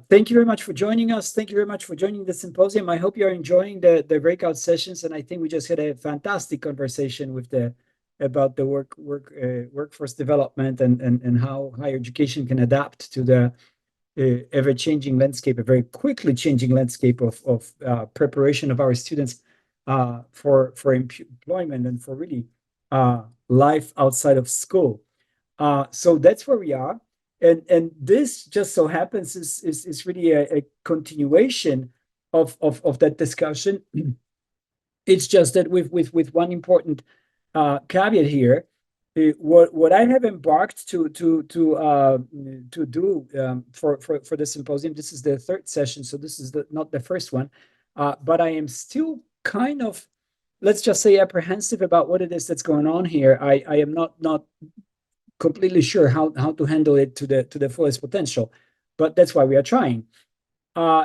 Thank you very much for joining us. Thank you very much for joining the symposium. I hope you're enjoying the breakout sessions, and I think we just had a fantastic conversation with about the workforce development and how higher education can adapt to the ever-changing landscape, a very quickly changing landscape of preparation of our students for employment and for really life outside of school. So that's where we are. And this just so happens is really a continuation of that discussion. It's just that with one important caveat here. What I have embarked to do for the symposium. This is the third session, so this is not the first one, but I am still kind of, let's just say, apprehensive about what it is that's going on here. I am not completely sure how to handle it to the fullest potential, but that's why we are trying.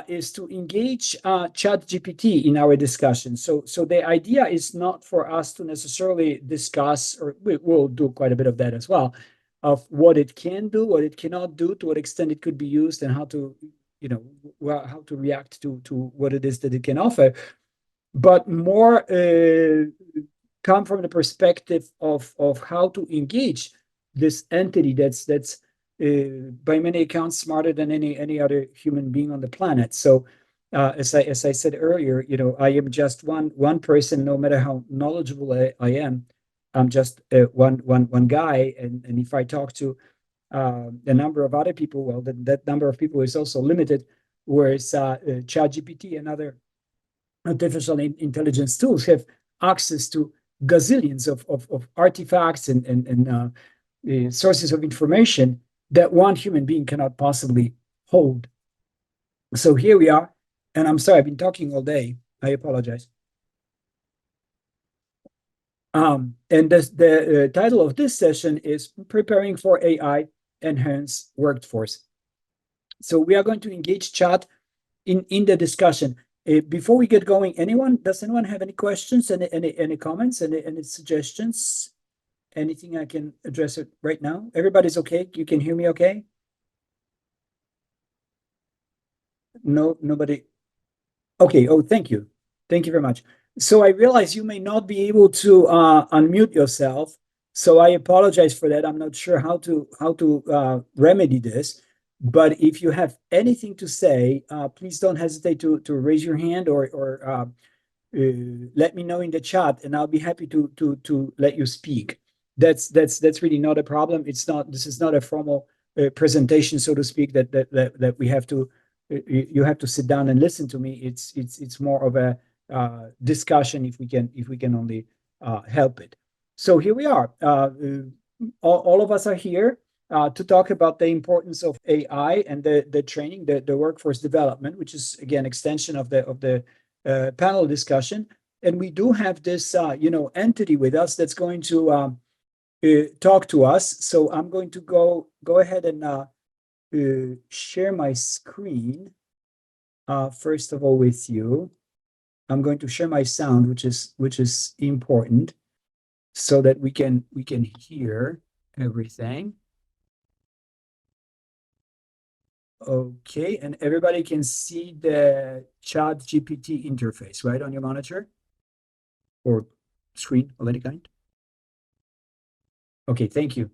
Is to engage ChatGPT in our discussion. So the idea is not for us to necessarily discuss, or we'll do quite a bit of that as well, of what it can do, what it cannot do, to what extent it could be used, and how to, how to react to what it is that it can offer, but more come from the perspective of how to engage this entity that's by many accounts smarter than any other human being on the planet. So as I said earlier, I am just one person. No matter how knowledgeable I am, I'm just one guy. And if I talk to a number of other people, well, that number of people is also limited. Whereas ChatGPT and other artificial intelligence tools have access to gazillions of artifacts and sources of information that one human being cannot possibly hold. So here we are, and I'm sorry, I've been talking all day. I apologize. And the title of this session is Preparing for AI Enhanced Workforce. So we are going to engage chat in the discussion. Before we get going, does anyone have any questions, any comments, any suggestions? Anything I can address it right now? Everybody's okay? You can hear me okay? No, nobody. Okay. Oh, thank you. Thank you very much. So I realize you may not be able to unmute yourself. So I apologize for that. I'm not sure how to remedy this. But if you have anything to say, please don't hesitate to raise your hand or let me know in the chat, and I'll be happy to let you speak. That's really not a problem. This is not a formal presentation, so to speak, that we have to you have to sit down and listen to me. It's more of a discussion, if we can only help it. So here we are. All of us are here to talk about the importance of AI and the training, the workforce development, which is again extension of the panel discussion. And we do have this entity with us that's going to talk to us. So I'm going to go ahead and share my screen first of all with you. I'm going to share my sound, which is important, so that we can hear everything. Okay, and everybody can see the ChatGPT interface, right, on your monitor or screen of any kind? Okay, thank you.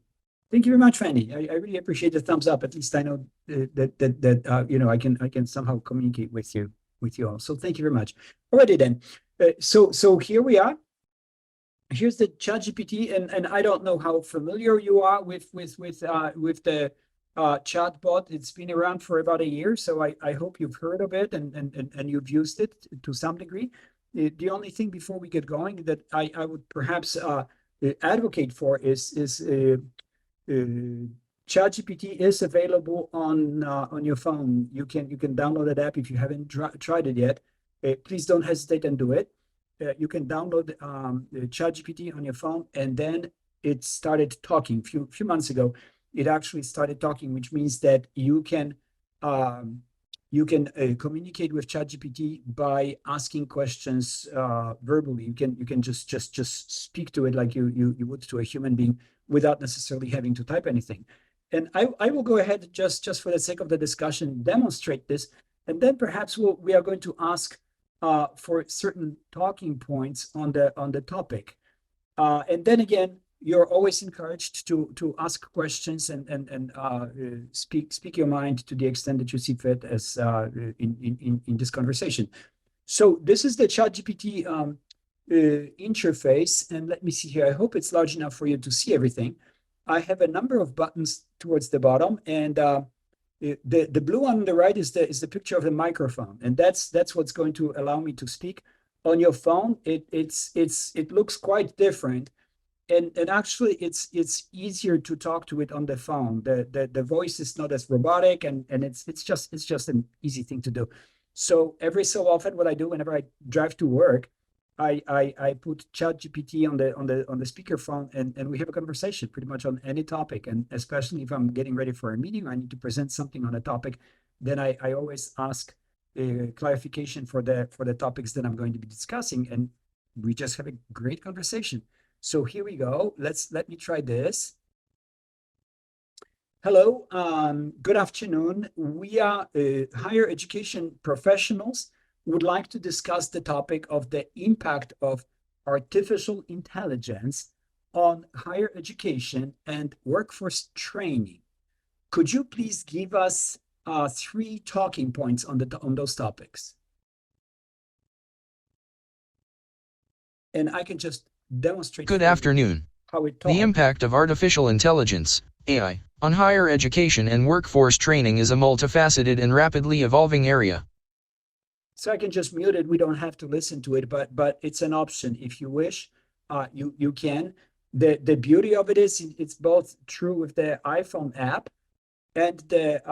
Thank you very much, Fanny. I really appreciate the thumbs up. At least I know that I can somehow communicate with you all. So thank you very much. Alrighty then. So here we are. Here's the ChatGPT, and I don't know how familiar you are with the chatbot. It's been around for about a year, so I hope you've heard of it and you've used it to some degree. The only thing before we get going that I would perhaps advocate for is ChatGPT is available on your phone. You can download that app if you haven't tried it yet. Please don't hesitate and do it. You can download ChatGPT on your phone, and then it started talking. Few months ago, it actually started talking, which means that you can communicate with ChatGPT by asking questions verbally. You can just speak to it like you would to a human being without necessarily having to type anything. And I will go ahead just for the sake of the discussion, demonstrate this, and then perhaps we are going to ask for certain talking points on the topic. And then again, you're always encouraged to ask questions and speak your mind to the extent that you see fit as in this conversation. So this is the ChatGPT interface, and let me see here. I hope it's large enough for you to see everything. I have a number of buttons towards the bottom, and the blue one on the right is the picture of the microphone, and that's what's going to allow me to speak. On your phone, it looks quite different, and actually it's easier to talk to it on the phone. The voice is not as robotic, and it's just an easy thing to do. So every so often, what I do whenever I drive to work, I put ChatGPT on the speakerphone, and we have a conversation pretty much on any topic. And especially if I'm getting ready for a meeting, I need to present something on a topic, then I always ask clarification for the topics that I'm going to be discussing, and we just have a great conversation. So here we go. Let me try this. Hello, good afternoon. We are higher education professionals would like to discuss the topic of the impact of artificial intelligence on higher education and workforce training. Could you please give us 3 talking points on those topics? And I can just demonstrate Good afternoon. how it The talks. impact of artificial intelligence, AI, on higher education and workforce training is a multifaceted and rapidly evolving area. So I can just mute it. We don't have to listen to it, but it's an option. If you wish, you can. The beauty of it is it's both true with the iPhone app and the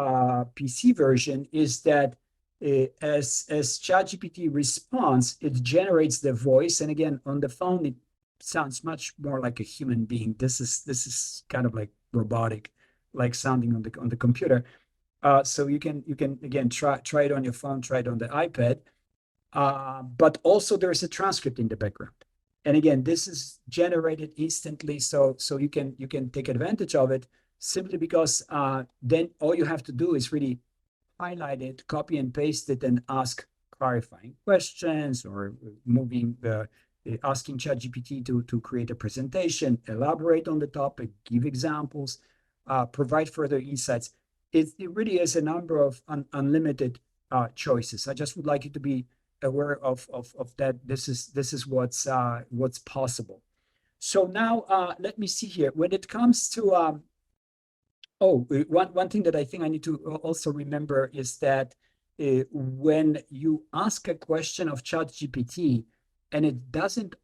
PC version is that as ChatGPT responds, it generates the voice. And again, on the phone, it sounds much more like a human being. This is kind of like robotic, like sounding on the computer. So you can again try it on your phone, try it on the iPad. But also there's a transcript in the background. And again, this is generated instantly, so you can take advantage of it simply because then all you have to do is really highlight it, copy and paste it, and ask clarifying questions or moving the asking ChatGPT to create a presentation, elaborate on the topic, give examples, provide further insights. It really is a number of unlimited choices. I just would like you to be aware of that. This is what's possible. So now let me see here. When it comes to one thing that I think I need to also remember is that when you ask a question of ChatGPT and it doesn't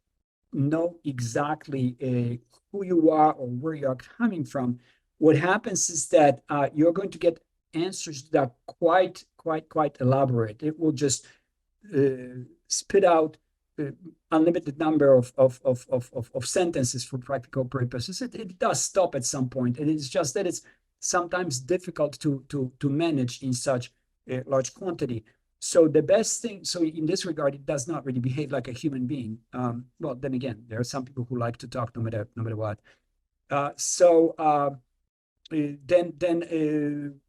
know exactly who you are or where you are coming from, what happens is that you're going to get answers that are quite elaborate. It will just spit out unlimited number of sentences for practical purposes. It does stop at some point, and it's just that it's sometimes difficult to manage in such a large quantity. So the best thing, so in this regard, it does not really behave like a human being. Well, then again, there are some people who like to talk no matter what. Then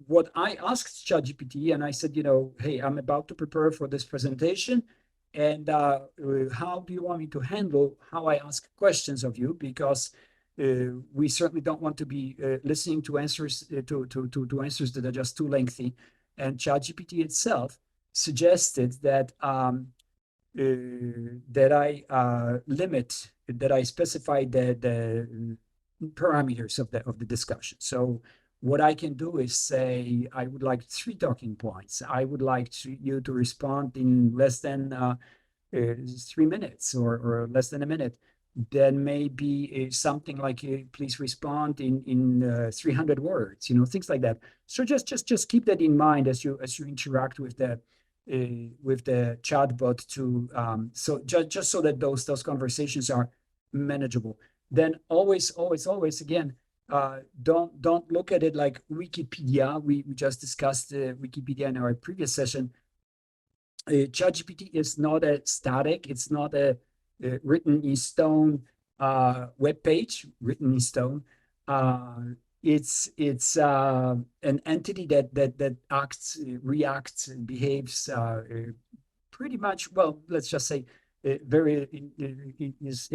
what I asked ChatGPT, and I said, hey, I'm about to prepare for this presentation, and how do you want me to handle how I ask questions of you? Because we certainly don't want to be listening to answers to answers that are just too lengthy. And ChatGPT itself suggested that that I specify the parameters of the discussion. So what I can do is say, I would like 3 talking points. I would like you to respond in less than 3 minutes or less than a minute. Then maybe something like, please respond in 300 words, things like that. So just keep that in mind as you interact with the chatbot so just so that those conversations are manageable. Then always again, don't look at it like Wikipedia. We just discussed Wikipedia in our previous session. ChatGPT is not a static. It's not a written in stone web page, written in stone. it's an entity that acts, reacts, and behaves pretty much, well, let's just say very it's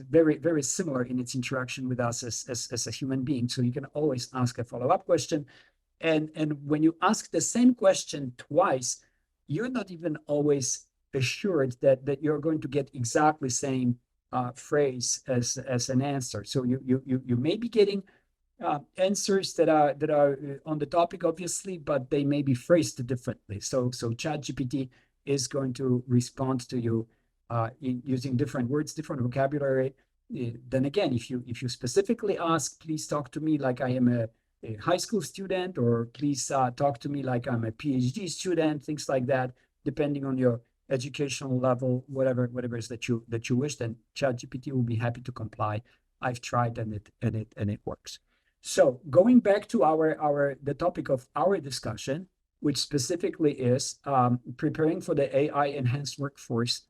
very similar in its interaction with us as a human being. So you can always ask a follow-up question, and when you ask the same question twice, you're not even always assured that you're going to get exactly the same phrase as an answer. So you may be getting answers that are on the topic, obviously, but they may be phrased differently. So ChatGPT is going to respond to you using different words, different vocabulary. Then again, if you specifically ask, please talk to me like I am a high school student, or please talk to me like I'm a PhD student, things like that, depending on your educational level, whatever is that you wish, then ChatGPT will be happy to comply. I've tried, and it works. So going back to our the topic of our discussion, which specifically is preparing for the AI enhanced workforce,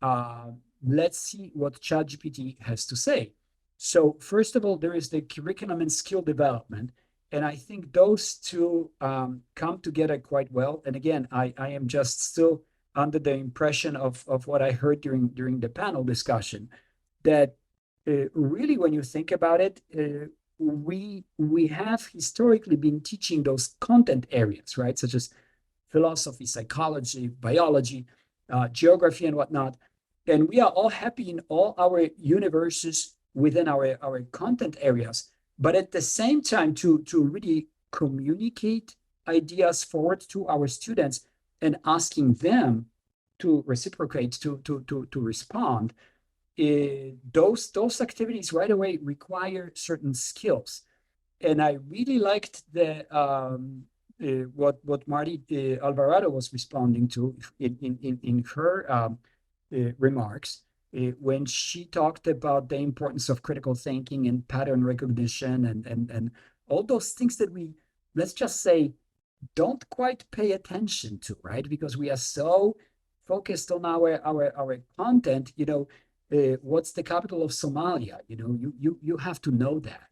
uh, let's see what ChatGPT has to say. So first of all, there is the curriculum and skill development, and I think those two come together quite well. And again, I am just still under the impression of what I heard during the panel discussion, that really, when you think about it, we have historically been teaching those content areas, right, such as philosophy, psychology, biology, geography, and whatnot. And we are all happy in all our universes within our content areas. But at the same time, to really communicate ideas forward to our students and asking them to reciprocate, to respond, those activities right away require certain skills. And I really liked the what Marty Alvarado was responding to in her remarks when she talked about the importance of critical thinking and pattern recognition, and all those things that we, let's just say, don't quite pay attention to, right? Because we are so focused on our content. What's the capital of Somalia? You have to know that.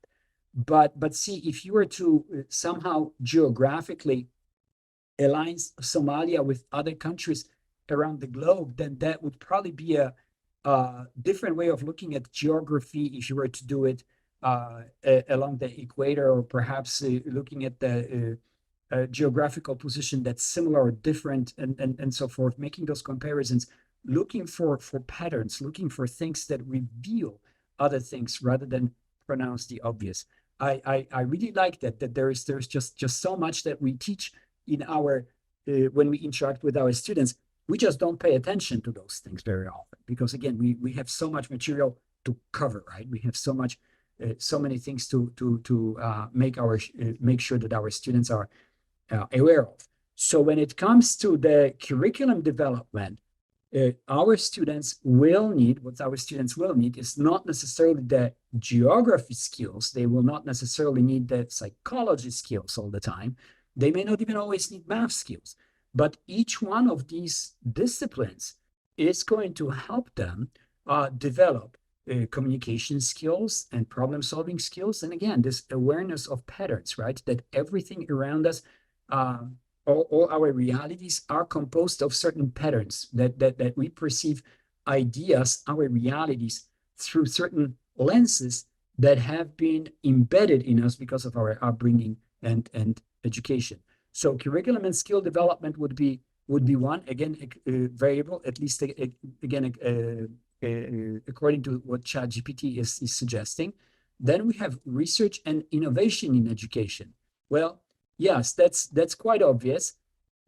But see, if you were to somehow geographically align Somalia with other countries around the globe, then that would probably be a different way of looking at geography if you were to do it along the equator, or perhaps looking at the geographical position that's similar or different, and so forth, making those comparisons, looking for patterns, looking for things that reveal other things rather than pronounce the obvious. I really like that there's just so much that we teach in our when we interact with our students. We just don't pay attention to those things very often, because again, we have so much material to cover, right? We have so many things to make sure that our students are aware of. So when it comes to the curriculum development, what our students will need is not necessarily the geography skills. They will not necessarily need the psychology skills all the time. They may not even always need math skills, but each one of these disciplines is going to help them develop communication skills and problem solving skills. And again, this awareness of patterns, right? That everything around us, uh, all our realities are composed of certain patterns, that we perceive ideas, our realities, through certain lenses that have been embedded in us because of our upbringing and education. So curriculum and skill development would be one, again, variable, at least again, according to what ChatGPT is suggesting. Then we have research and innovation in education. Well, yes, that's quite obvious.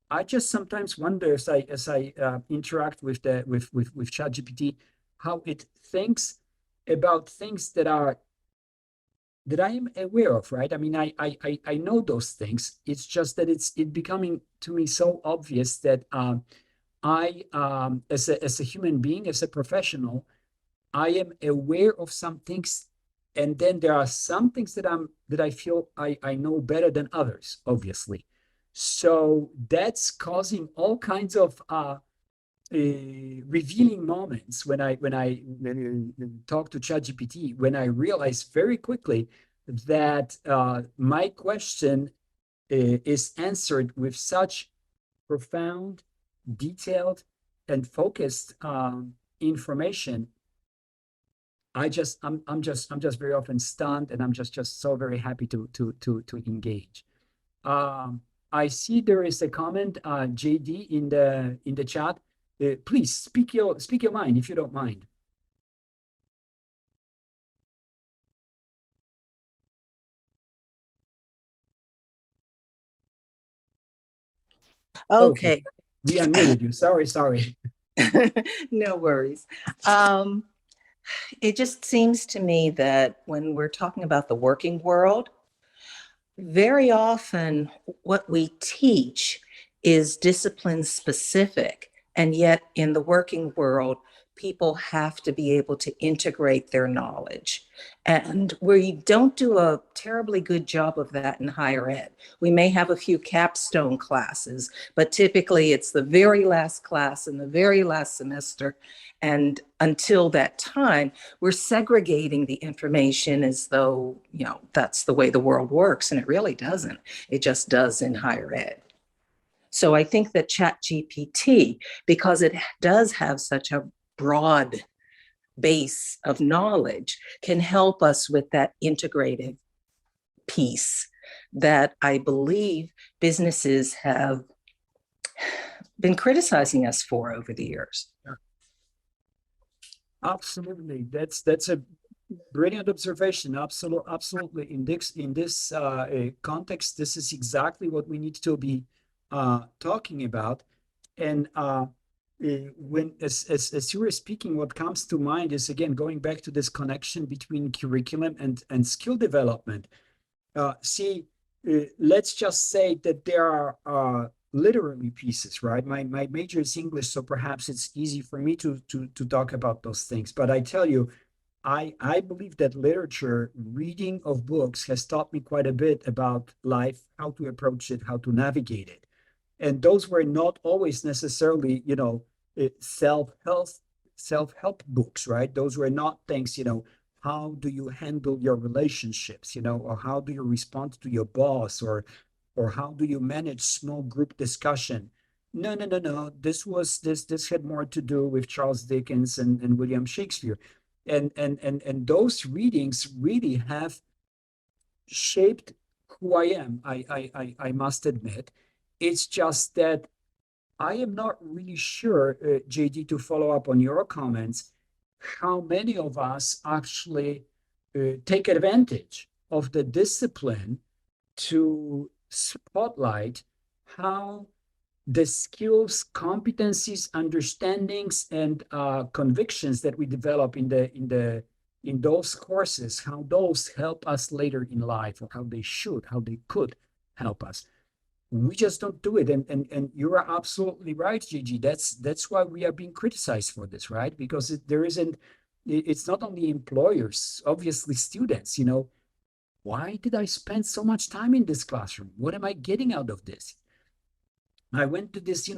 I just sometimes wonder, as I interact with ChatGPT, how it thinks about things that I am aware of, right? I mean, I know those things. It's just that it's becoming to me so obvious that I as a human being, as a professional, I am aware of some things, and then there are some things that I feel I know better than others, obviously. So that's causing all kinds of revealing moments when I talk to ChatGPT, when I realize very quickly that my question is answered with such profound, detailed, and focused information. I'm just very often stunned, and I'm just so very happy to engage. Um, I see there is a comment, JD, in the chat. Please speak your mind if you don't mind. Okay, Okay. we unmuted you. Sorry. No worries. Um, it just seems to me that when we're talking about the working world, very often what we teach is discipline specific. And yet in the working world, people have to be able to integrate their knowledge. And we don't do a terribly good job of that in higher ed. We may have a few capstone classes, but typically it's the very last class in the very last semester. And until that time, we're segregating the information as though, that's the way the world works. And it really doesn't. It just does in higher ed. So I think that ChatGPT, because it does have such a broad base of knowledge, can help us with that integrative piece that I believe businesses have been criticizing us for over the years. Absolutely. That's a brilliant observation. Absolutely. In this context, this is exactly what we need to be talking about. And when as you were speaking, what comes to mind is again going back to this connection between curriculum and skill development. See, let's just say that there are literary pieces, right? My major is English, so perhaps it's easy for me to talk about those things. But I tell you, I believe that literature, reading of books, has taught me quite a bit about life, how to approach it, how to navigate it. And those were not always necessarily, self-help self-help books, right? Those were not things, how do you handle your relationships, or how do you respond to your boss, or how do you manage small group discussion? No. This had more to do with Charles Dickens and William Shakespeare. And those readings really have shaped who I am, I must admit. It's just that I am not really sure, JD, to follow up on your comments, how many of us actually take advantage of the discipline to spotlight how the skills, competencies, understandings, and convictions that we develop in those courses, how those help us later in life, or how they could help us. We just don't do it. And you are absolutely right, Gigi. That's why we are being criticized for this, right? Because there isn't, it's not only employers, obviously students, why did I spend so much time in this classroom? What am I getting out of this? I went to this,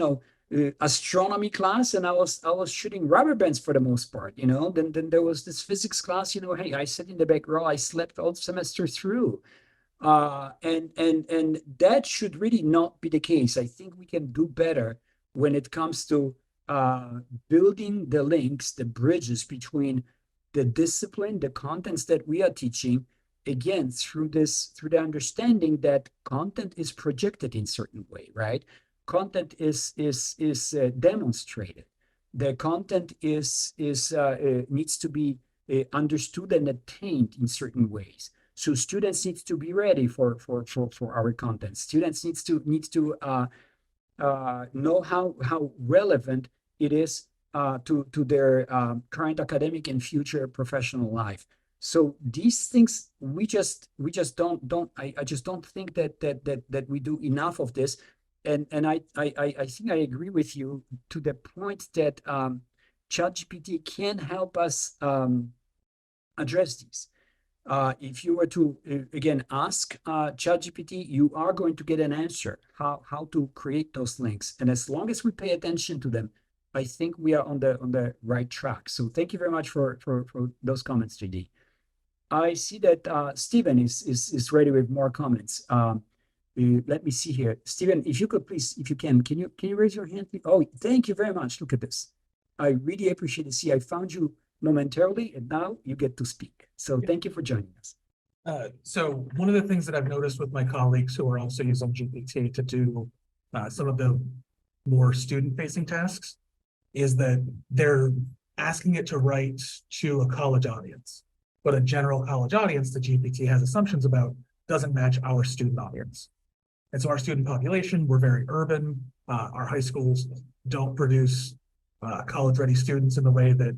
astronomy class, and I was shooting rubber bands for the most part, Then there was this physics class, hey, I sat in the back row, I slept all semester through. And that should really not be the case. I think we can do better when it comes to building the links, the bridges between the discipline, the contents that we are teaching, again, through the understanding that content is projected in certain way, right? Content is demonstrated. The content is needs to be understood and attained in certain ways. So students need to be ready for our content. Students needs to know how relevant it is to their current academic and future professional life. So these things we just don't I just don't think that we do enough of this. And I think I agree with you to the point that ChatGPT can help us address these. If you were to again ask ChatGPT, you are going to get an answer how to create those links. And as long as we pay attention to them, I think we are on the right track. So thank you very much for those comments, JD. I see that Stephen is ready with more comments. Let me see here. Stephen, if you could please, if you can you raise your hand? Oh, thank you very much. Look at this. I really appreciate it. See, I found you momentarily, and now you get to speak. So thank you for joining us. So one of the things that I've noticed with my colleagues who are also using GPT to do some of the more student-facing tasks is that they're asking it to write to a college audience, but a general college audience that GPT has assumptions about doesn't match our student audience. And so our student population, we're very urban. Our high schools don't produce college-ready students in the way that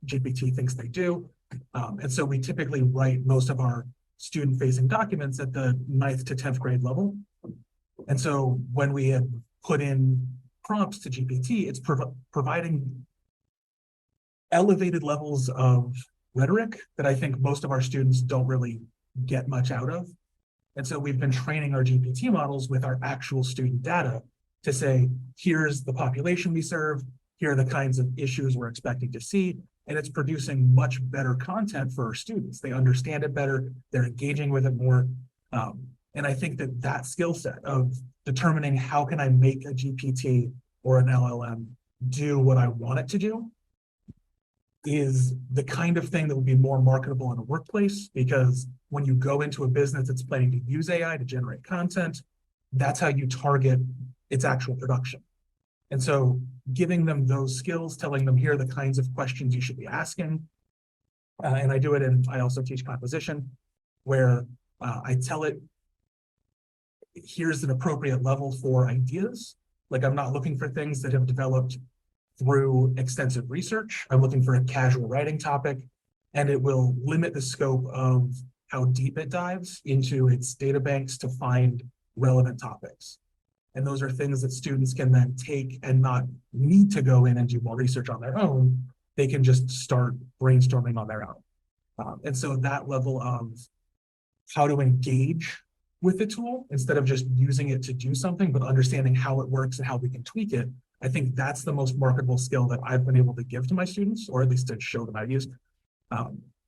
GPT thinks they do. And so we typically write most of our student-facing documents at the 9th to 10th grade level. And so when we had put in prompts to GPT, it's providing elevated levels of rhetoric that I think most of our students don't really get much out of. And so we've been training our GPT models with our actual student data to say, here's the population we serve, here are the kinds of issues we're expecting to see, and it's producing much better content for our students. They understand it better, they're engaging with it more. And I think that that skill set of determining how can I make a GPT or an LLM do what I want it to do is the kind of thing that would be more marketable in a workplace, because when you go into a business that's planning to use AI to generate content, that's how you target its actual production. And so giving them those skills, telling them here are the kinds of questions you should be asking. And I do it I also teach composition, where I tell it, here's an appropriate level for ideas. Like, I'm not looking for things that have developed through extensive research. I'm looking for a casual writing topic, and it will limit the scope of how deep it dives into its data banks to find relevant topics. And those are things that students can then take and not need to go in and do more research on their own. They can just start brainstorming on their own. And so that level of how to engage with the tool, instead of just using it to do something, but understanding how it works and how we can tweak it, I think that's the most marketable skill that I've been able to give to my students, or at least to show them I've used.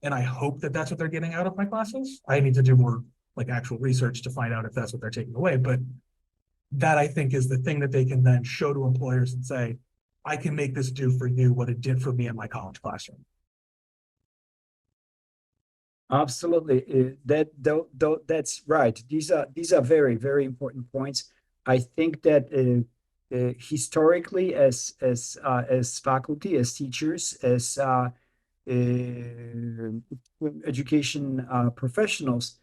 And I hope that that's what they're getting out of my classes. I need to do more like actual research to find out if that's what they're taking away. But that, I think, is the thing that they can then show to employers and say, I can make this do for you what it did for me in my college classroom. Absolutely. That's right. These are very, very important points. I think that historically, as faculty, as teachers, as education professionals,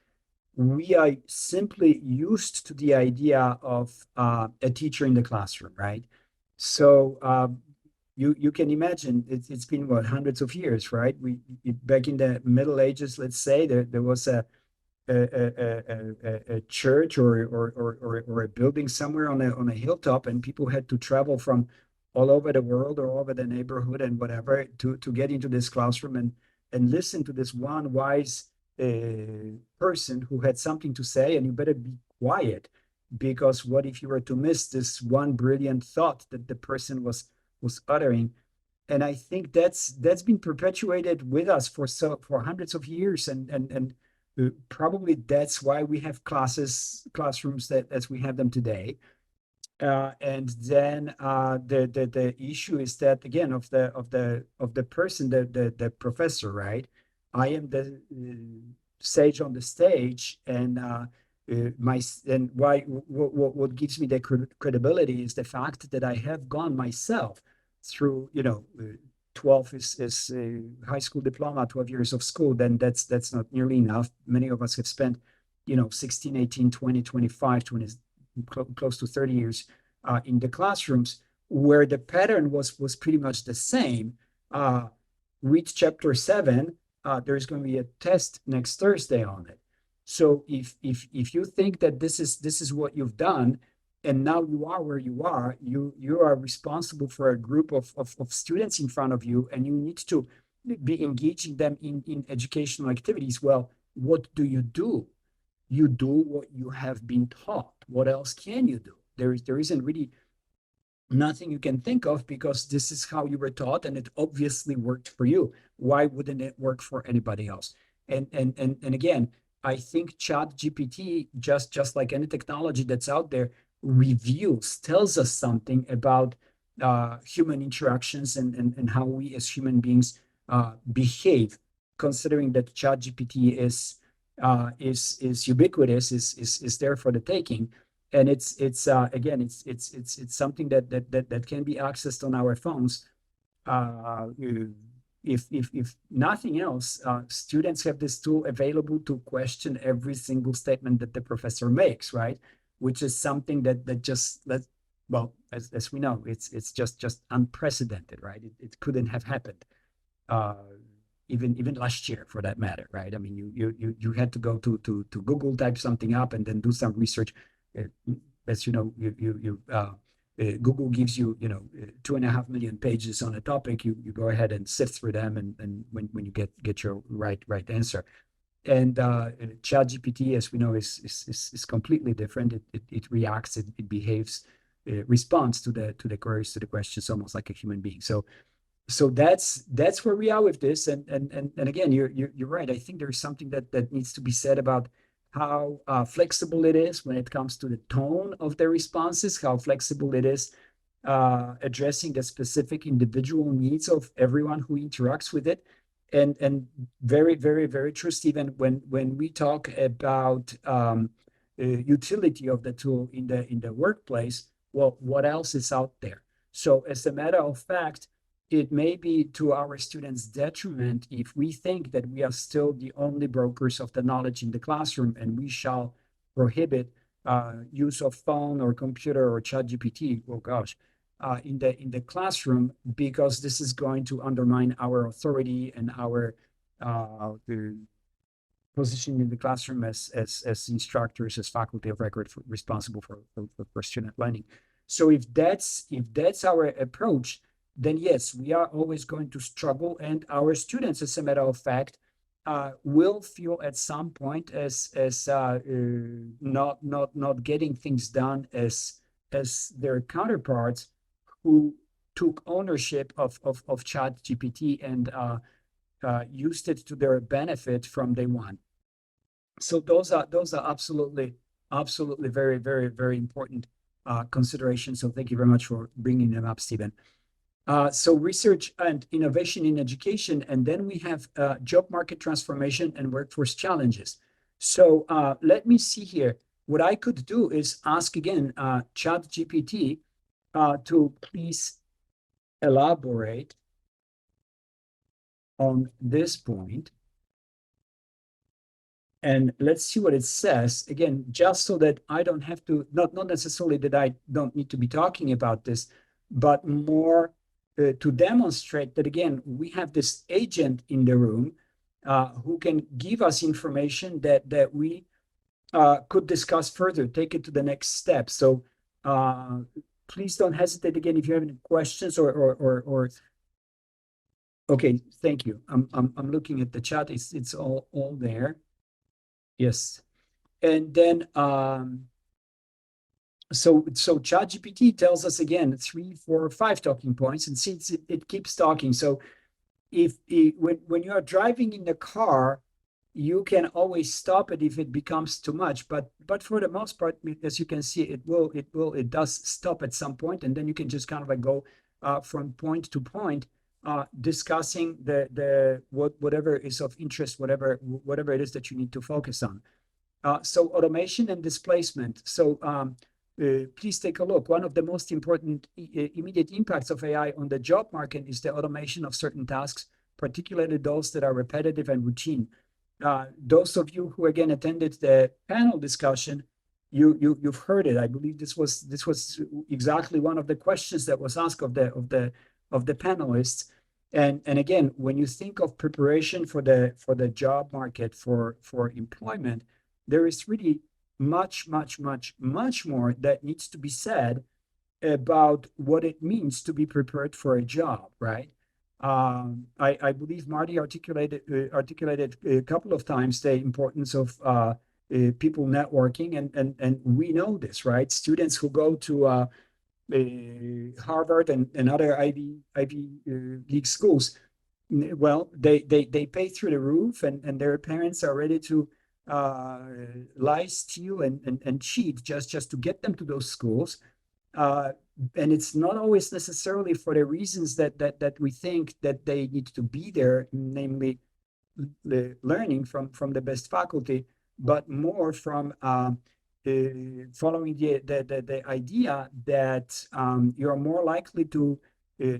we are simply used to the idea of a teacher in the classroom, right? So you can imagine it's been what, hundreds of years, right? Back in the Middle Ages, let's say, there was a church or a building somewhere on a hilltop, and people had to travel from all over the world or all over the neighborhood and whatever to get into this classroom and listen to this one wise person who had something to say, and you better be quiet, because what if you were to miss this one brilliant thought that the person was uttering? And I think that's been perpetuated with us for hundreds of years, and probably that's why we have classrooms that as we have them today. And then the issue is that, again, of the person, the professor, right? I am the sage on the stage, and what gives me the credibility is the fact that I have gone myself through 12 is high school diploma, 12 years of school. Then that's not nearly enough. Many of us have spent 16, 18, 20, 25, 20, close to 30 years in the classrooms, where the pattern was pretty much the same. Read chapter 7. There's going to be a test next Thursday on it. So if you think that this is what you've done, and now you are where you are, you are responsible for a group of students in front of you, and you need to be engaging them in educational activities. Well, what do? You do what you have been taught. What else can you do? There isn't really nothing you can think of, because this is how you were taught, and it obviously worked for you. Why wouldn't it work for anybody else? And again, I think ChatGPT, just like any technology that's out there, reveals, tells us something about human interactions and how we as human beings behave, considering that ChatGPT is ubiquitous, is there for the taking, and it's again, it's something that can be accessed on our phones. If nothing else, students have this tool available to question every single statement that the professor makes, right? Which is something that just well, as we know, it's just unprecedented, right? It couldn't have happened, uh, even last year for that matter, right? I mean, you had to go to Google, type something up, and then do some research. Uh, As you know, Google gives you, 2.5 million pages on a topic. You go ahead and sift through them, and when you get your right answer. And ChatGPT, as we know, is completely different. It reacts, it behaves, it responds to the queries, to the questions, almost like a human being. So that's where we are with this. And again, you're right. I think there's something that needs to be said about how flexible it is when it comes to the tone of the responses, how flexible it is addressing the specific individual needs of everyone who interacts with it. And very, very, very true, Stephen, when we talk about utility of the tool in the workplace, well, what else is out there? So as a matter of fact, it may be to our students' detriment if we think that we are still the only brokers of the knowledge in the classroom, and we shall prohibit use of phone or computer or ChatGPT. Oh gosh, in the classroom, because this is going to undermine our authority and our the position in the classroom as instructors, as faculty of record responsible for student learning. So if that's our approach, then yes, we are always going to struggle, and our students, as a matter of fact, will feel at some point as not getting things done as their counterparts who took ownership of ChatGPT and used it to their benefit from day one. So those are absolutely very, very, very important considerations. So thank you very much for bringing them up, Stephen. So research and innovation in education, and then we have job market transformation and workforce challenges. So let me see here. What I could do is ask again ChatGPT to please elaborate on this point. And let's see what it says. Again, just so that I don't have to, not necessarily that I don't need to be talking about this, but more to demonstrate that, again, we have this agent in the room who can give us information that we could discuss further, take it to the next step. So please don't hesitate again if you have any questions or okay, thank you. I'm looking at the chat. It's all there. Yes. And then so ChatGPT tells us again 3, 4, 5 talking points, and since it keeps talking. So when you are driving in the car, you can always stop it if it becomes too much. But for the most part, as you can see, it does stop at some point, and then you can just kind of like go from point to point, discussing whatever is of interest, whatever it is that you need to focus on. So automation and displacement. So please take a look. One of the most important immediate impacts of AI on the job market is the automation of certain tasks, particularly those that are repetitive and routine. Those of you who again attended the panel discussion, you've heard it. I believe this was exactly one of the questions that was asked of the panelists. And again, when you think of preparation for the job market for employment, there is really much more that needs to be said about what it means to be prepared for a job, right? I believe Marty articulated a couple of times the importance of people networking, and we know this, right? Students who go to Harvard and other Ivy League schools Well, they pay through the roof, and their parents are ready to uh, lie, steal, and cheat just to get them to those schools. Uh, and it's not always necessarily for the reasons that we think that they need to be there, namely learning from the best faculty, but more from following the idea that you're more likely to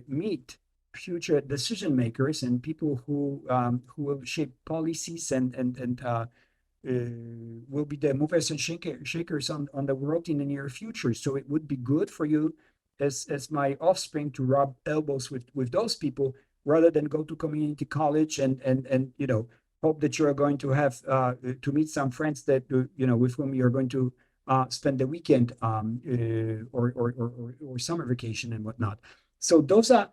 meet future decision makers and people who will shape policies and will be the movers and shakers on the world in the near future. So it would be good for you as my offspring to rub elbows with those people rather than go to community college and hope that you're going to have to meet some friends that with whom you're going to spend the weekend or summer vacation and whatnot. So those are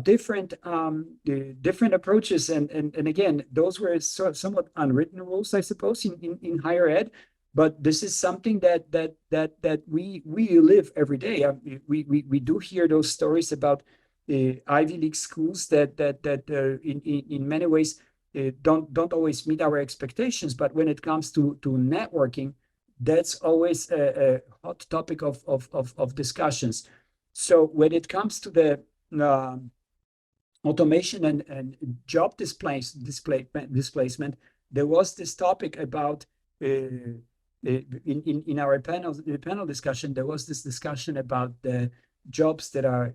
different approaches, and again, those were somewhat unwritten rules, I suppose, in higher ed. But this is something that we live every day. We do hear those stories about Ivy League schools that in many ways don't always meet our expectations. But when it comes to networking, that's always a hot topic of discussions. So when it comes to the automation and job displacement, there was this topic about in our panel discussion, there was this discussion about the jobs that are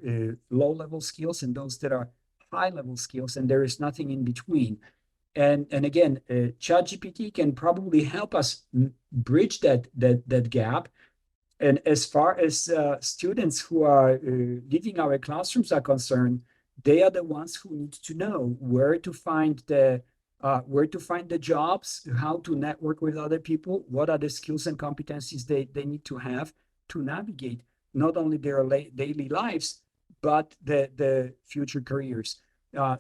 low-level skills and those that are high-level skills, and there is nothing in between. And again, ChatGPT can probably help us bridge that gap. And as far as students who are leaving our classrooms are concerned, they are the ones who need to know where to find the jobs, how to network with other people, what are the skills and competencies they need to have to navigate not only their daily lives, but the future careers.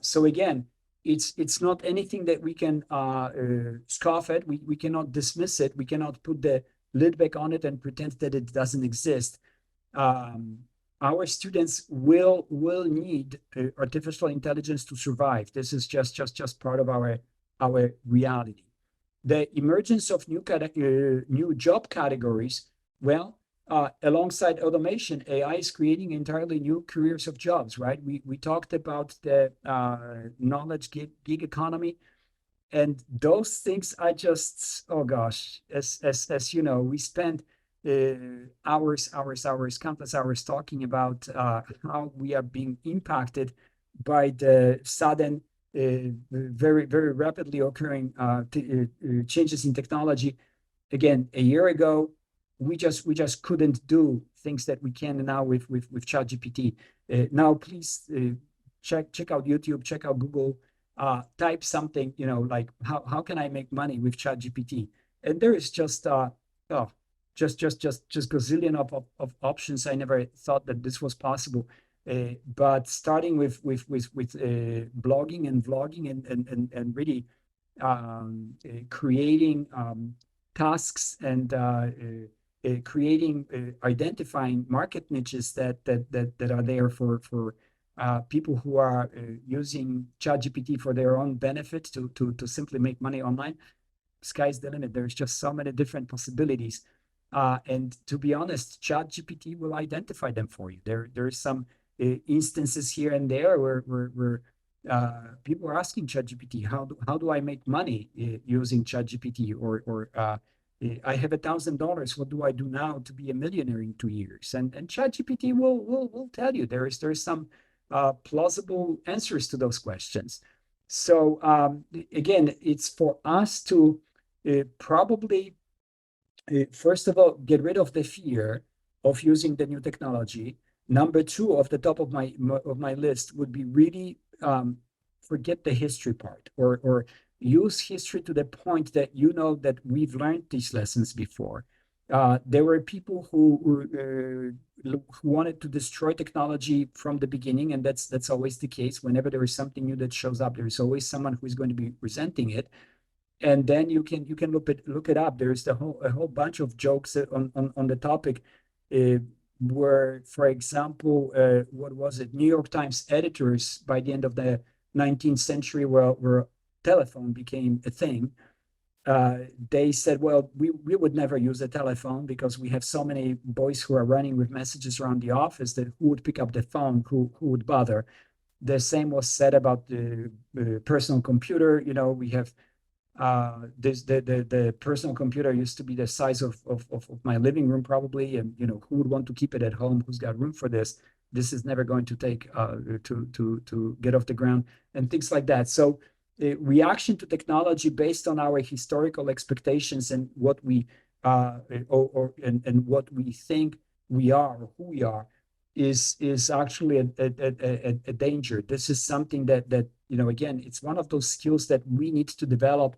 So again, it's not anything that we can scoff at. We cannot dismiss it. We cannot put the lid back on it and pretend that it doesn't exist. Our students will need artificial intelligence to survive. This is just part of our reality. The emergence of new job categories, well, alongside automation, AI is creating entirely new careers of jobs, right? We talked about the knowledge gig economy. And those things I just, oh gosh, as you know, we spend hours, countless hours talking about how we are being impacted by the sudden, very, very rapidly occurring changes in technology. Again, a year ago, we just couldn't do things that we can now with ChatGPT. Now, please check out YouTube, check out Google, type something, like how can I make money with ChatGPT? And there is just gazillion of options. I never thought that this was possible. But starting with blogging and vlogging and really creating tasks and identifying market niches that are there for people who are using ChatGPT for their own benefit to simply make money online. Sky's the limit. There's just so many different possibilities. And to be honest, ChatGPT will identify them for you. There's some instances here and there where people are asking ChatGPT, how do I make money using ChatGPT? Or I have $1,000. What do I do now to be a millionaire in 2 years? And ChatGPT will tell you there's some plausible answers to those questions. So again, it's for us to probably first of all get rid of the fear of using the new technology. Number two, off the top of my list, would be really forget the history part, or use history to the point that that we've learned these lessons before. There were people who wanted to destroy technology from the beginning, and that's always the case. Whenever there is something new that shows up, there is always someone who is going to be resenting it. And then you can look it up. There's a whole bunch of jokes on the topic, where, for example, what was it? New York Times editors by the end of the 19th century, where telephone became a thing, they said, well, we would never use a telephone because we have so many boys who are running with messages around the office that who would pick up the phone, who would bother. The same was said about the personal computer. You know, we have the personal computer used to be the size of my living room probably, and you know, who would want to keep it at home? Who's got room for this? This is never going to take to get off the ground, and things like that. So reaction to technology based on our historical expectations and what we and what we think we are or who we are is actually a danger. This is something that you know, again, it's one of those skills that we need to develop,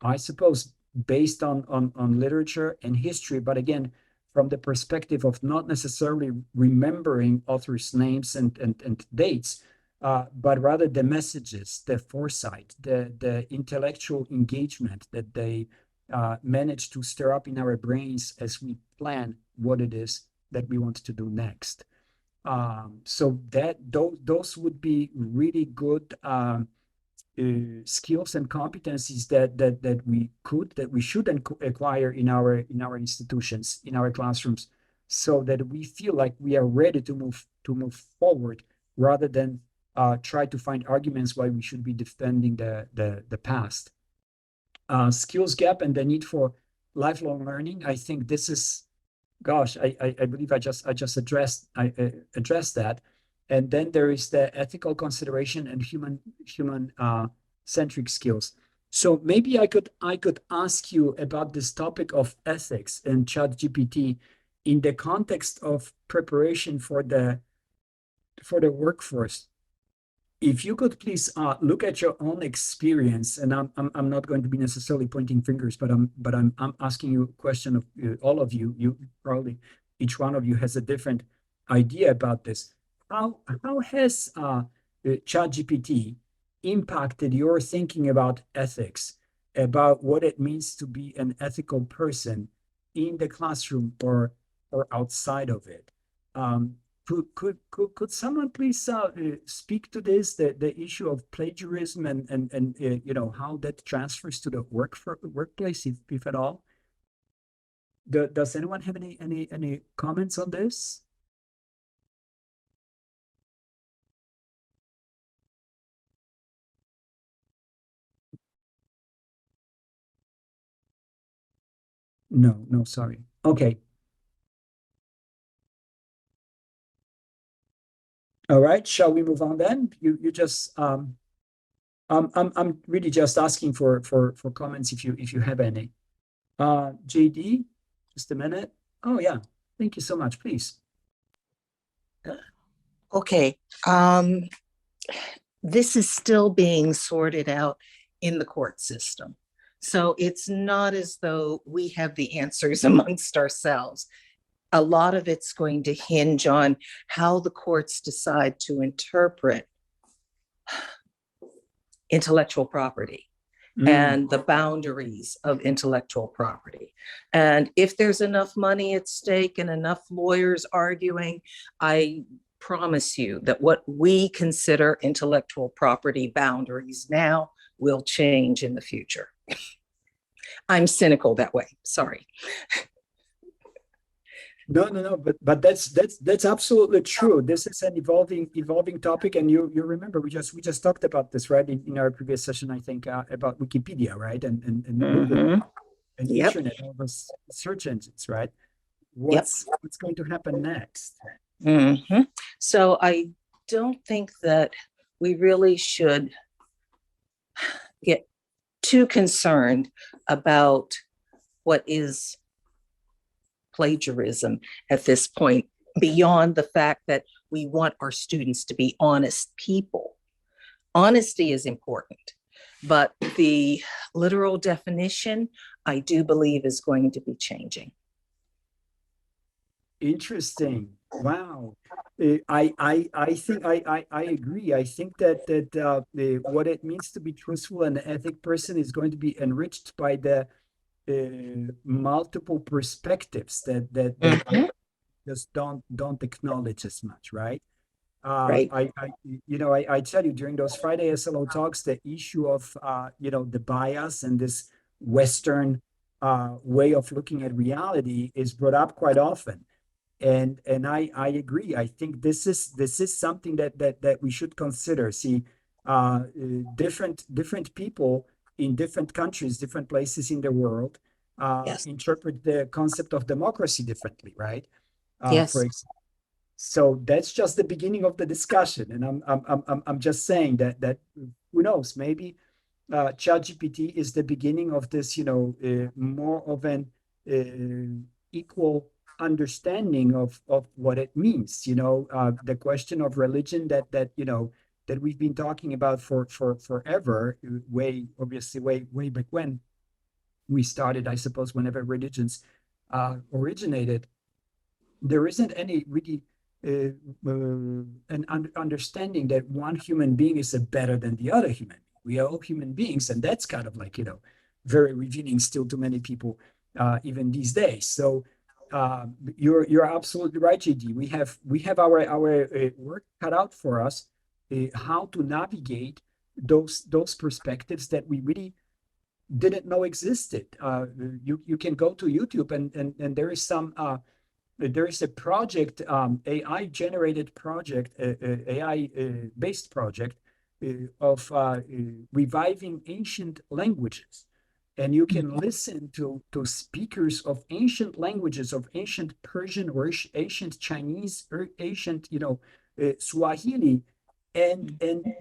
I suppose, based on literature and history, but again, from the perspective of not necessarily remembering authors' names and dates, but rather the messages, the foresight, the intellectual engagement that they manage to stir up in our brains as we plan what it is that we want to do next. So that those would be really good skills and competencies that we should acquire in our institutions, in our classrooms, so that we feel like we are ready to move forward, rather than try to find arguments why we should be defending the past. Skills gap and the need for lifelong learning. I think this is, gosh, I believe I just addressed that. And then there is the ethical consideration and human centric skills. So maybe I could ask you about this topic of ethics and ChatGPT in the context of preparation for the workforce. If you could please look at your own experience, and I'm not going to be necessarily pointing fingers, but I'm asking you a question of all of you. You probably, each one of you has a different idea about this. How has ChatGPT impacted your thinking about ethics, about what it means to be an ethical person in the classroom or outside of it? Could someone please speak to this, the issue of plagiarism and you know, how that transfers to the workplace, if at all? Does anyone have any comments on this? No, sorry. Okay. All right, shall we move on then? You just I'm really just asking for comments if you have any. JD, just a minute. Oh yeah, thank you so much. Please. Okay. This is still being sorted out in the court system. So it's not as though we have the answers amongst ourselves. A lot of it's going to hinge on how the courts decide to interpret intellectual property and the boundaries of intellectual property. And if there's enough money at stake and enough lawyers arguing, I promise you that what we consider intellectual property boundaries now will change in the future. I'm cynical that way, sorry. No, but that's absolutely true. This is an evolving topic, and you remember we just talked about this, right, in our previous session, I think, about Wikipedia, right, and Google and internet, all those search engines, right? What's going to happen next? So I don't think that we really should get too concerned about what is plagiarism at this point, beyond the fact that we want our students to be honest people. Honesty is important, but the literal definition, I do believe, is going to be changing. Interesting. Wow. I think I agree. I think that what it means to be truthful and an ethic person is going to be enriched by the multiple perspectives that just don't acknowledge as much, right? Right. I tell you, during those Friday SLO talks, the issue of, the bias and this Western way of looking at reality is brought up quite often. And I agree. I think this is something that we should consider. See, different people in different countries, different places in the world, Yes. interpret the concept of democracy differently, right? For Yes. example, so that's just the beginning of the discussion, and I'm just saying that who knows, maybe ChatGPT is the beginning of this, more of an equal understanding of what it means. The question of religion that we've been talking about for forever, way obviously way back when we started, I suppose, whenever religions originated. There isn't any really uh, understanding that one human being is better than the other human. We are all human beings, and that's kind of like very revealing still to many people, even these days. So you're absolutely right, JD. We have our work cut out for us, how to navigate those perspectives that we really didn't know existed. You can go to YouTube, and there is a project, AI generated project, AI based project of reviving ancient languages. And you can listen to speakers of ancient languages, of ancient Persian or ancient Chinese or ancient, Swahili, and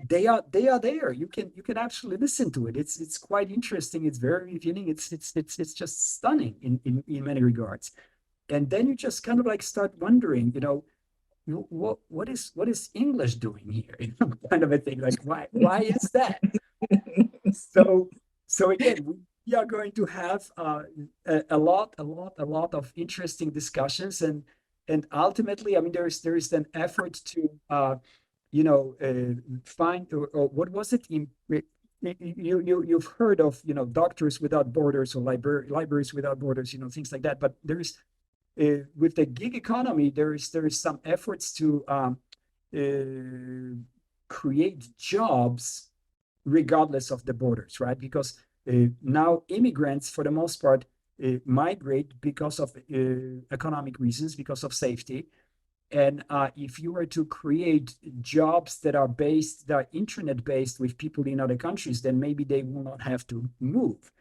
they are there. You can actually listen to it. It's quite interesting. It's very revealing. It's just stunning in many regards. And then you just kind of like start wondering, what is English doing here? Kind of a thing. Like why is that? So so again, we are going to have a lot of interesting discussions, and ultimately, I mean, there is an effort to find, or what was it in you've heard of, Doctors Without Borders, or libraries without borders, things like that. But with the gig economy, there is some efforts to uh, create jobs regardless of the borders, right? Because now immigrants, for the most part, migrate because of economic reasons, because of safety. And if you were to create jobs that are internet based with people in other countries, then maybe they will not have to move.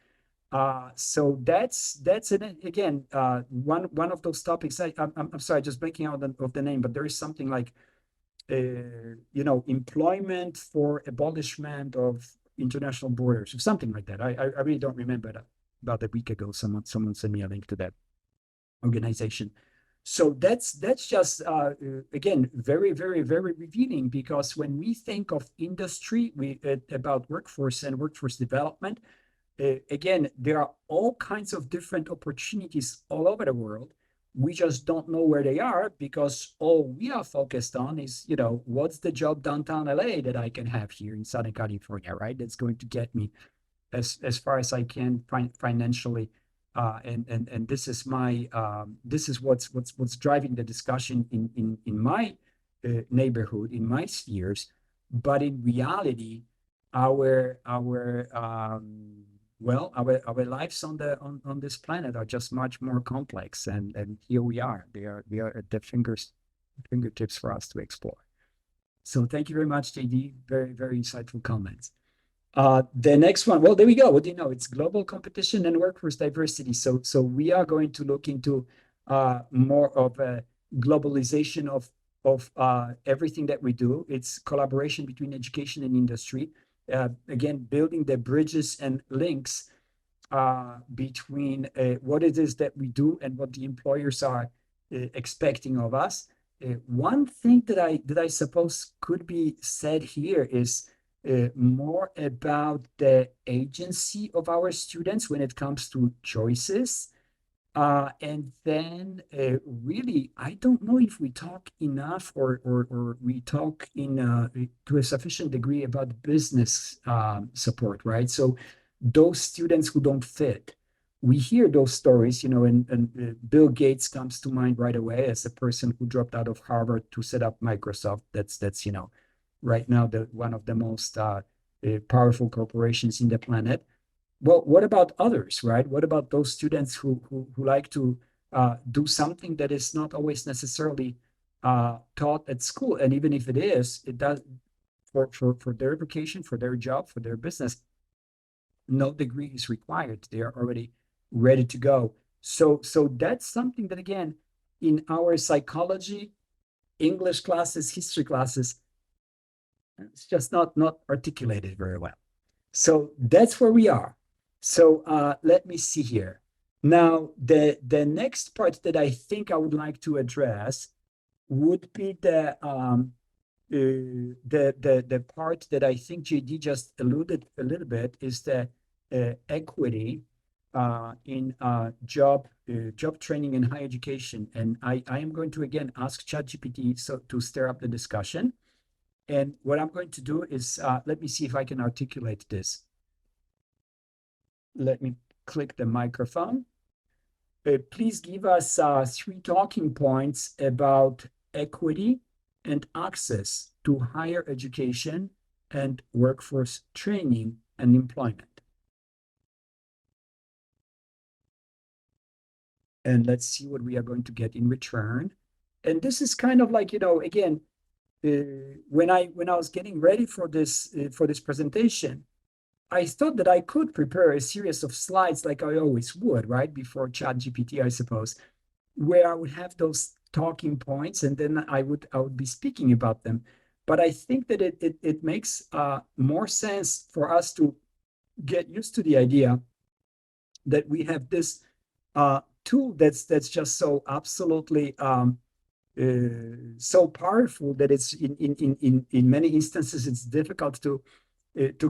So that's it. Again, one of those topics. I'm sorry, just blanking out of the name, but there is something like employment for abolishment of international borders, or something like that. I really don't remember that. About a week ago, someone sent me a link to that organization. So that's just again very very very revealing, because when we think of industry, about workforce and workforce development, again, there are all kinds of different opportunities all over the world. We just don't know where they are, because all we are focused on is, what's the job downtown LA that I can have here in Southern California, right? That's going to get me as far as I can financially. And this is what's driving the discussion in my neighborhood, in my spheres. But in reality, our lives on this planet are just much more complex, and here we are. They are at the fingertips for us to explore. So thank you very much, JD. Very, very insightful comments. The next one, well, there we go. What do you know? It's global competition and workforce diversity. So we are going to look into more of a globalization of everything that we do. It's collaboration between education and industry. Again, building the bridges and links between what it is that we do and what the employers are expecting of us. One thing that I suppose could be said here is more about the agency of our students when it comes to choices. And then really, I don't know if we talk enough, or we talk to a sufficient degree about business support, right? So those students who don't fit, we hear those stories, you know, and Bill Gates comes to mind right away as a person who dropped out of Harvard to set up Microsoft. That's you know, right now the one of the most powerful corporations in the planet. Well, what about others, right? What about those students who like to do something that is not always necessarily taught at school, and even if it is, it does for their vocation, for their job, for their business, no degree is required. They are already ready to go. So that's something that again, in our psychology, English classes, history classes, it's just not articulated very well. So that's where we are. So let me see here. Now, the next part that I think I would like to address would be the part that I think JD just alluded a little bit is the equity in job training and higher education. And I am going to again ask ChatGPT so to stir up the discussion. And what I'm going to do is let me see if I can articulate this. Let me click the microphone. Please give us 3 talking points about equity and access to higher education and workforce training and employment. And let's see what we are going to get in return. And this is kind of like, you know, again, when I was getting ready for this presentation, I thought that I could prepare a series of slides like I always would, right? Before ChatGPT, I suppose, where I would have those talking points and then I would be speaking about them. But I think that it makes more sense for us to get used to the idea that we have this tool that's just so absolutely so powerful that it's in many instances it's difficult to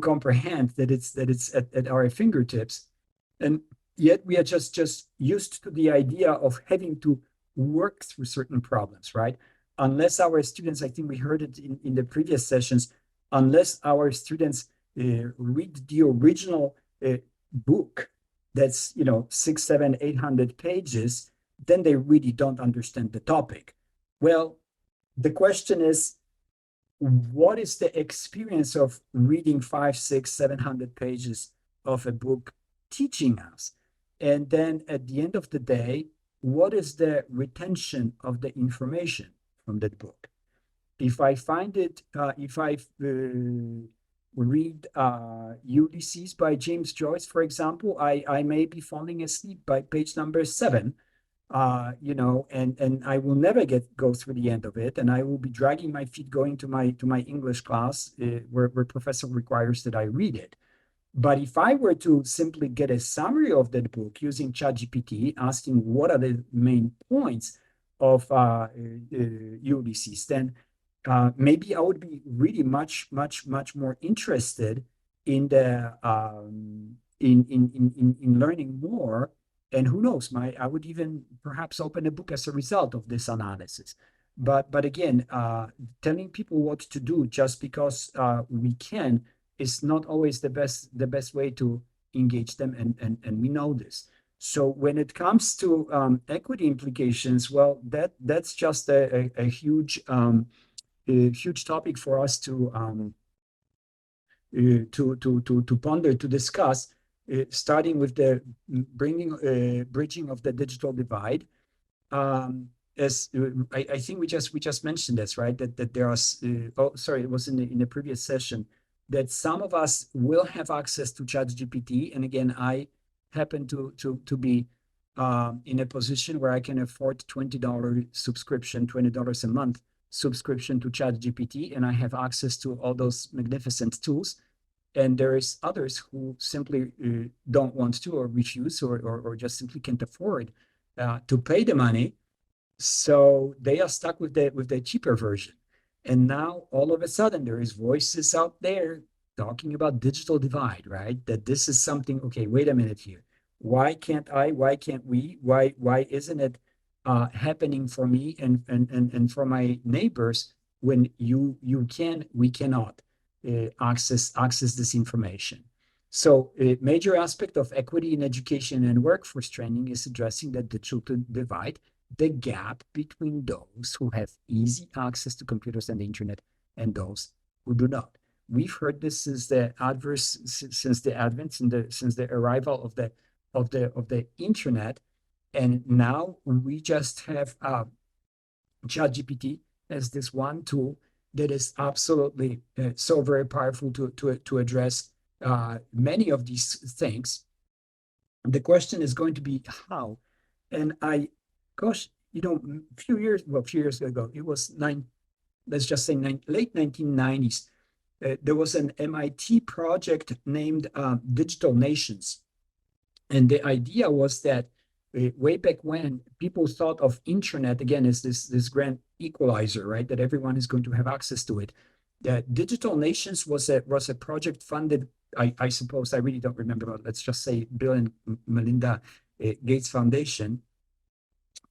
comprehend that it's at our fingertips, and yet we are just used to the idea of having to work through certain problems, right? Unless our students, I think we heard it in the previous sessions, unless our students read the original book that's 6, 7, 800 pages, then they really don't understand the topic. Well, the question is, what is the experience of reading 5, 6, 700 pages of a book teaching us? And then at the end of the day, what is the retention of the information from that book? If I find it, if I read Ulysses by James Joyce, for example, I may be falling asleep by page number 7. And I will never go through the end of it, and I will be dragging my feet going to my English class where professor requires that I read it. But if I were to simply get a summary of that book using ChatGPT, asking what are the main points of Ulysses, then maybe I would be really much more interested in the in learning more. And who knows, I would even perhaps open a book as a result of this analysis. But again, telling people what to do just because we can is not always the best way to engage them, and we know this. So when it comes to equity implications, well, that's just a huge topic for us to ponder, to discuss, starting with the bridging of the digital divide. As I think we just mentioned this, right? That there are it was in the previous session, that some of us will have access to ChatGPT, and again, I happen to be in a position where I can afford $20 subscription, $20 a month subscription to ChatGPT, and I have access to all those magnificent tools. And there is others who simply don't want to, or refuse, or just simply can't afford to pay the money. So they are stuck with the cheaper version. And now all of a sudden there is voices out there talking about digital divide, right? That this is something, okay, wait a minute here. Why can't I? Why can't we? Why isn't it happening for me and for my neighbors when you can, we cannot access this information? So a major aspect of equity in education and workforce training is addressing the digital divide, the gap between those who have easy access to computers and the internet and those who do not. We've heard this since the advent, since the arrival of the internet, and now we just have ChatGPT as this one tool that is absolutely so very powerful to address many of these things. The question is going to be how. And gosh, a few years ago, it was let's just say late 1990s, there was an MIT project named Digital Nations. And the idea was that way back when people thought of internet again as this grand equalizer, right? That everyone is going to have access to it. Digital Nations was a project funded, I suppose, I really don't remember, but let's just say Bill and Melinda Gates Foundation.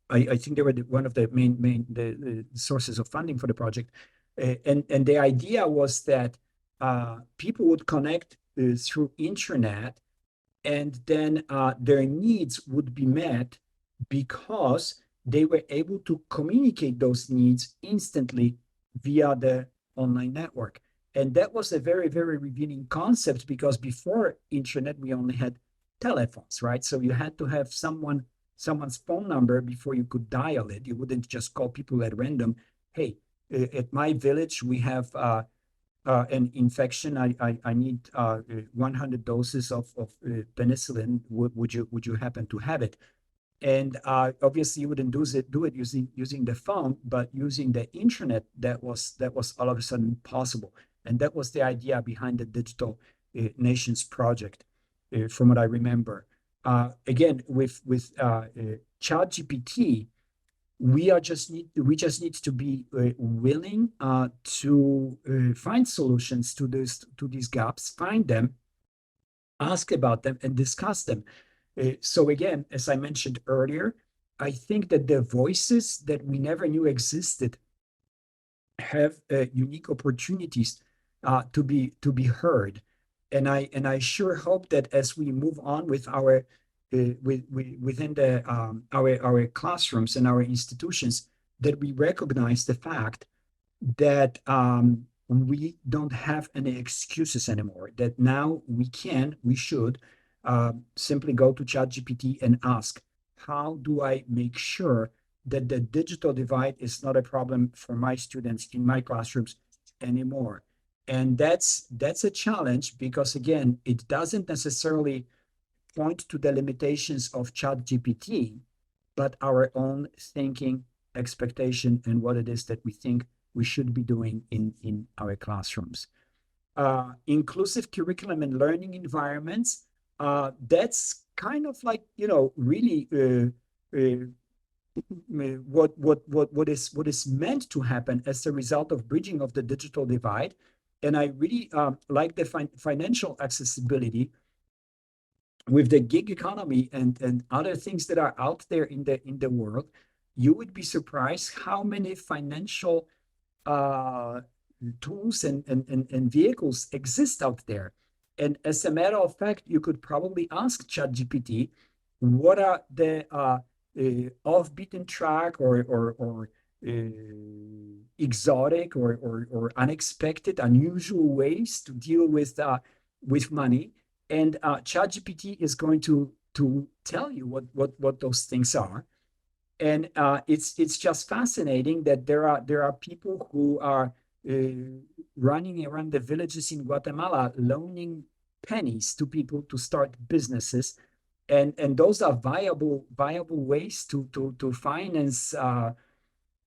I think they were one of the main the sources of funding for the project. And the idea was that people would connect through internet, and then their needs would be met because they were able to communicate those needs instantly via the online network. And that was a very, very revealing concept, because before internet, we only had telephones, right? So you had to have someone's phone number before you could dial it. You wouldn't just call people at random. Hey, at my village, we have an infection. I need 100 doses of penicillin. Would you happen to have it? And obviously you wouldn't do it using the phone, but using the internet, that was all of a sudden possible. And that was the idea behind the Digital Nations project, from what I remember. Again, with ChatGPT, we just need to be willing to find solutions to these gaps, find them, ask about them, and discuss them. So again, as I mentioned earlier, I think that the voices that we never knew existed have unique opportunities to be heard, and I sure hope that as we move on with our within our classrooms and our institutions, that we recognize the fact that we don't have any excuses anymore. That now we should simply go to ChatGPT and ask, how do I make sure that the digital divide is not a problem for my students in my classrooms anymore? And that's a challenge, because again, it doesn't necessarily point to the limitations of ChatGPT, but our own thinking, expectation, and what it is that we think we should be doing in our classrooms. Inclusive curriculum and learning environments, that's kind of like, really what is meant to happen as a result of bridging of the digital divide. And I really like the financial accessibility with the gig economy and other things that are out there in the world. You would be surprised how many financial tools and vehicles exist out there. And as a matter of fact, you could probably ask ChatGPT, what are the off-beaten track or exotic or unexpected, unusual ways to deal with money. And ChatGPT is going to tell you what those things are. And it's just fascinating that there are people who are running around the villages in Guatemala, loaning pennies to people to start businesses, and those are viable ways to finance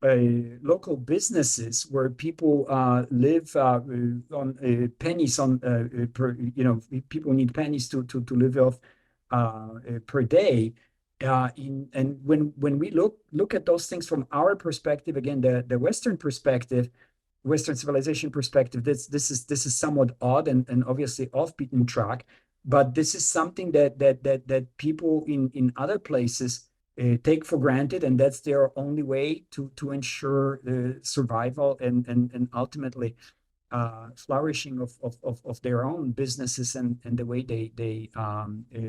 local businesses where people live on pennies on per, people need pennies to live off per day. And when we look at those things from our perspective, again, the Western perspective, Western civilization perspective, this is somewhat odd and obviously off beaten track, but this is something that people in other places take for granted, and that's their only way to ensure survival and ultimately flourishing of their own businesses and the way they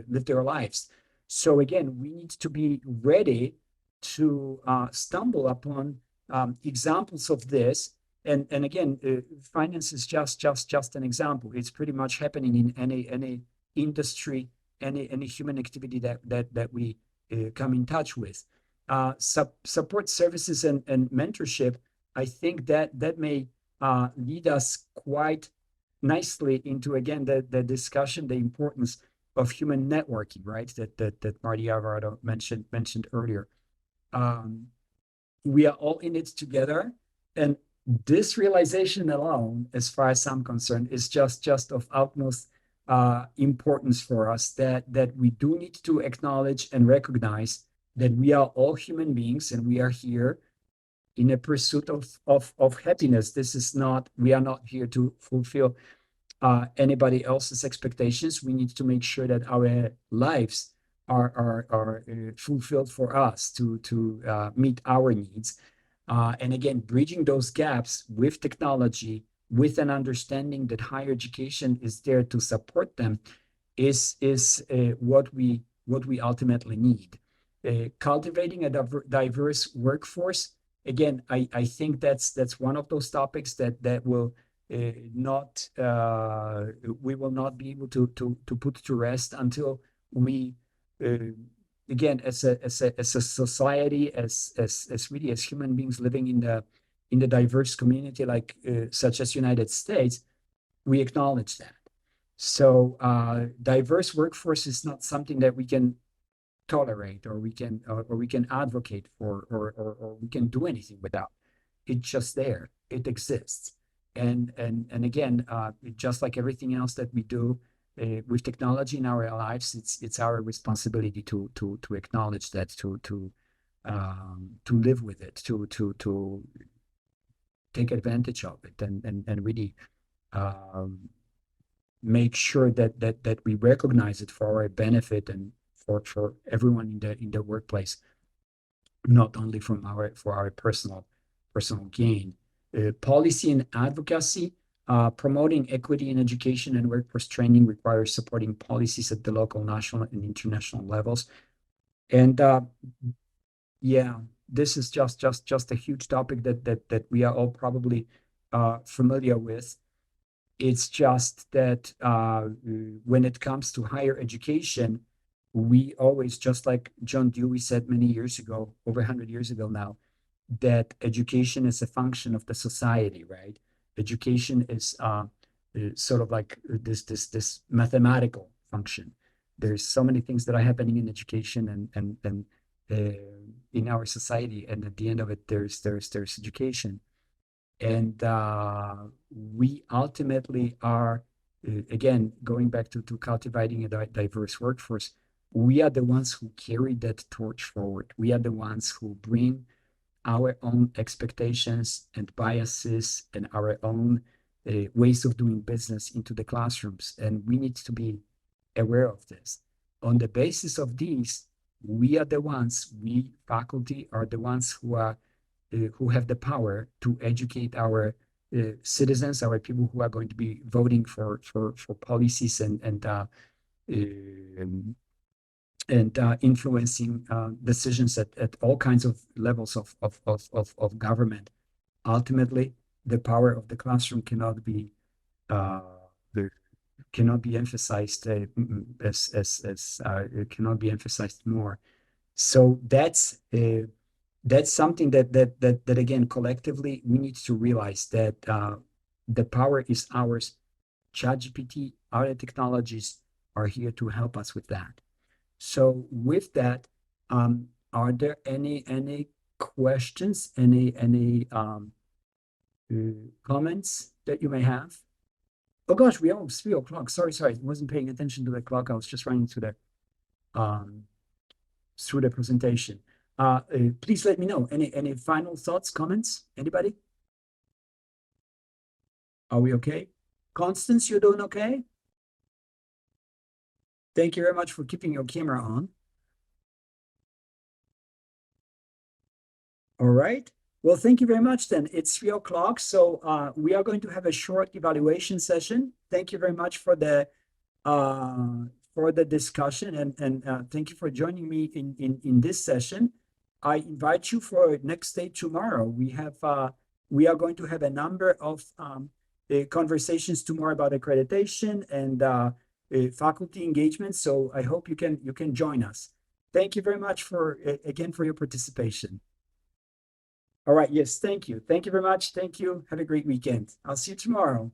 live their lives. So again, we need to be ready to stumble upon examples of this. And again, finance is just an example. It's pretty much happening in any industry, any human activity that we come in touch with. Support services and mentorship, I think that may lead us quite nicely into, again, the discussion, the importance of human networking, right? That Marty Alvarado mentioned earlier. We are all in it together, and this realization alone, as far as I'm concerned, is just of utmost importance for us, that we do need to acknowledge and recognize that we are all human beings and we are here in a pursuit of happiness. This is not, we are not here to fulfill anybody else's expectations. We need to make sure that our lives are fulfilled for us to meet our needs. And again, bridging those gaps with technology, with an understanding that higher education is there to support them, is what we ultimately need. Cultivating a diverse workforce. Again, I think that's one of those topics that will not we will not be able to put to rest until we again, as a society, as really as human beings living in the diverse community like such as United States, we acknowledge that. So diverse workforce is not something that we can tolerate, or we can advocate for, or we can do anything without. It's just there. It exists. And again, just like everything else that we do with technology in our lives, it's our responsibility to acknowledge that, to live with it, to take advantage of it, and really make sure that we recognize it for our benefit and for everyone in the workplace, not only for our personal gain. Policy and advocacy. Promoting equity in education and workforce training requires supporting policies at the local, national, and international levels. And yeah, this is just a huge topic that we are all probably familiar with. It's just that when it comes to higher education, we always, just like John Dewey said many years ago, over 100 years ago now, that education is a function of the society, right? Education is sort of like this mathematical function. There's so many things that are happening in education and in our society, and at the end of it, there's education. And we ultimately are, again, going back to cultivating a diverse workforce, we are the ones who carry that torch forward. We are the ones who bring our own expectations and biases and our own ways of doing business into the classrooms. And we need to be aware of this. On the basis of these, we are the ones, we faculty are the ones who have the power to educate our citizens, our people who are going to be voting for policies and influencing decisions at all kinds of levels of government. Ultimately, the power of the classroom cannot be emphasized it cannot be emphasized more. So that's something that again, collectively, we need to realize that the power is ours. ChatGPT, other technologies are here to help us with that. So with that, are there any questions, any comments that you may have? Oh gosh, we almost 3 o'clock. Sorry, I wasn't paying attention to the clock. I was just running through the presentation. Please let me know. Any final thoughts, comments? Anybody? Are we okay? Constance, you're doing okay? Thank you very much for keeping your camera on. All right. Well, thank you very much then. It's 3 o'clock, so we are going to have a short evaluation session. Thank you very much for the discussion and thank you for joining me in this session. I invite you for next day tomorrow. We are going to have a number of conversations tomorrow about accreditation and faculty engagement. So I hope you can join us. Thank you very much again for your participation. All right. Yes. Thank you. Thank you very much. Thank you. Have a great weekend. I'll see you tomorrow.